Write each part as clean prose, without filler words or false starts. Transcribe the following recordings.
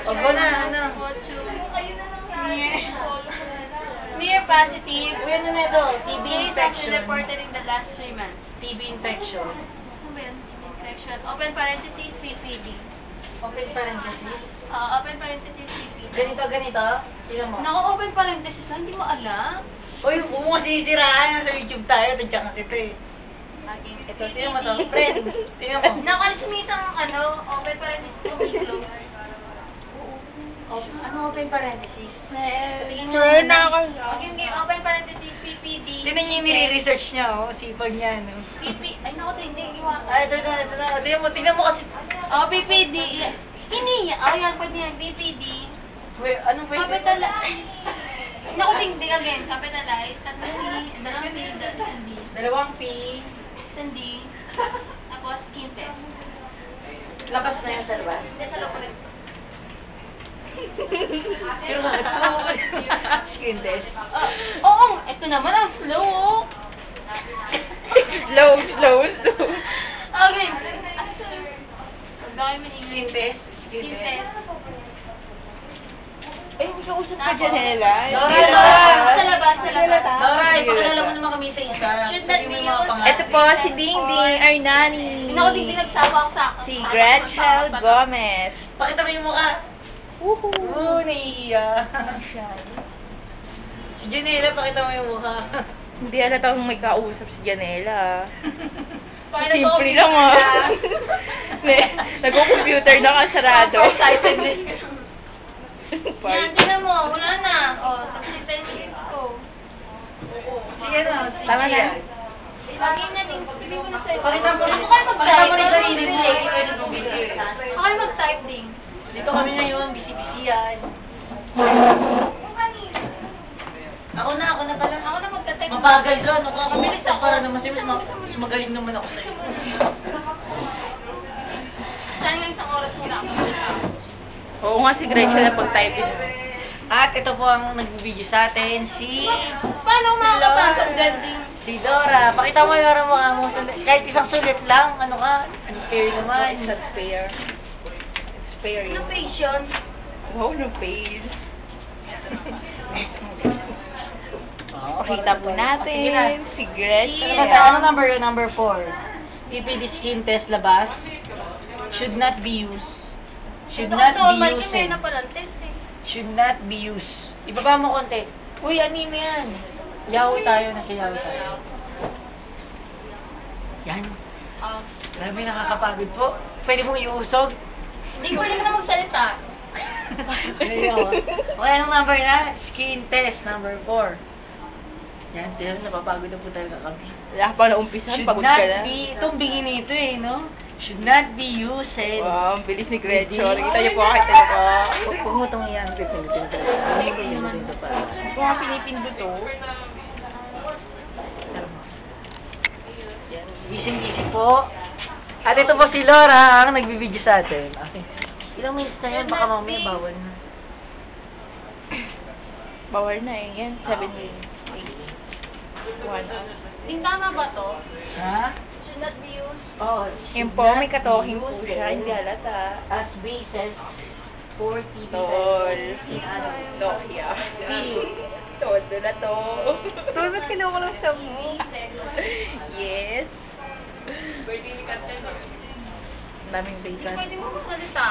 Opo na, ano? Near positive. Uy, ano na ito? TB infection. Reported in the last 3 months. TB infection. Ano ba yan? Infection. Open parenthesis, CCD. Open parenthesis. Open parenthesis, CCD. Ganito? Tingnan mo. Naka-open parenthesis na, hindi mo alam. Uy, huwag mo kasi sisiraan. Sa YouTube tayo, tadya kasi ito eh. Ito, tingnan mo to. Friend, tingnan mo. Nakalismitang open parenthesis, close. Ano open parenthesis? Sure na ako. Okay, open parenthesis, PPD. Tingnan niyo yung nire-research niya, oh. Sipag niya, no? Ay, naku, hindi. Iwan. Ay, ito na. Tingnan mo kasi. PPD. Hindi yan. Yan, pwede yan. PPD. Wait, anong pwede? Capitalize. Naku, hindi again. Capitalize. Dalawang D. Dalawang P. Isang D. Tapos, skin test. Labas na yan sa labas. Hindi, sa loob ulit. Pero bakit po? Skin test. Oo, ito naman ang slow. Slow. Okay. Huwag kayo Skin test. Skin test. Ay, may kausap ka dyan, Hela. Sa labas. Dora, ipakilala mo naman kami sa isa. Should not be used. Ito po, si Dingding Arnani. Naku, hindi nagsawa ako sa akin. Si Gretchen Gomez. Pakita mo yung mukha. Oo, naiiya. Si Janela, pakita mo yung mukha. Hindi halata kung may kausap si Janela. Pakita ko, Simple lang ah. Nag-computer na ka sarado. Yan, tinan mo. Wala na. Tapos yung 10 minutes ko. Sige na. Tama na. Lagi na din. Sabi ko na sa'yo. Pakita mo rin. Ako kayo mag-type. Pakita mo rin sarili mo. Pwede mo video. Ako kayo mag-type din. Dito kami ngayon, busy-busy yan. Ako na pala. Ako na magta-type. Mabagal ka, ano ka? Mabilis ako. Para naman sa'yo, mas magaling naman ako sa'yo. Saan lang isang oras muna ako. Oo nga, si Gretchen na pag-type. At ito po ang nag-video sa atin, si... Paano makakapasok dyan din? Si Dora. Pakita mo yung mukha mo. Kahit isang sulit lang, ano ka? Unfair naman. It's fair. It's fair. Ano page yun? Wow, no page. Pakita po natin si Gretchen. Ano number yun? Number 4. PPD skin test labas. Should not be used. Should not be used. May na pala test eh. Should not be used. Ibaba mo konti. Uy, anime yan. Yawi tayo na siyawi tayo. Yan. Grabe, nakakapagod po. Pwede mong iusog. Hindi ko rin na magsalita. Okay, anong number na? Skin test, number 4. Yan, tiyan, napapagod na po talaga kami. Wala pa na umpisan, Should pagod not ka na. be, itong bigin nito eh, no? Should not be used. Wow, ang bilis ni Gretchen. Hindi. Nakita niyo po kahit ano ka. Huwag mo itong iyan, pinipindot ko. Pinipindot ko pa. Kung nga pinipindot to. Yan, gising-gising po. At ito po si Laura ang nagbibideo sa atin. Okay. Ilang minutes na yan? Baka mamaya bawal na. Bawal na eh. Yan, 7 minutes. 1 hour. Tama ba to? Ha? Should not be used. Oh, Yun po, may katoking po siya. Hindi halata. as basis for TV. Tol. Nokia. Todo na to. Tol, ba't kinukulong siya mo? Yes. Daming Hindi bacon. pwede mo magsalita.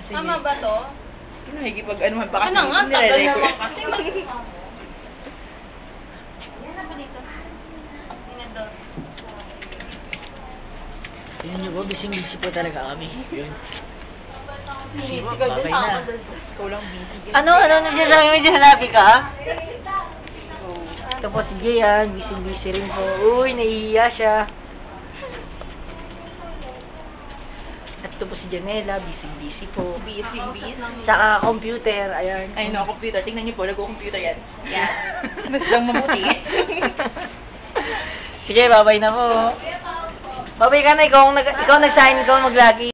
Tama ba to? Nakikipag-anuhan pa kasi. Ano nga, tagal Nire-record. naman kasi. Yan na ba dito? Inador. Tingnan niyo po, bising-busy po talaga kami. Yun. Ikaw din Babay na. Ikaw lang busy. Ano? May hanapi ka? Ito po si Jayan, busy-busy rin po. Uy, naiiya siya. At ito po si Janela, busy-busy po. Busy. Saka computer, ayan. Ay, no, computer. Tingnan niyo po, nag-computer yan. Yan. Mas lang mabuti. Sige, babay na po. Babay ka na, ikaw nag-sign, ikaw mag-lagi.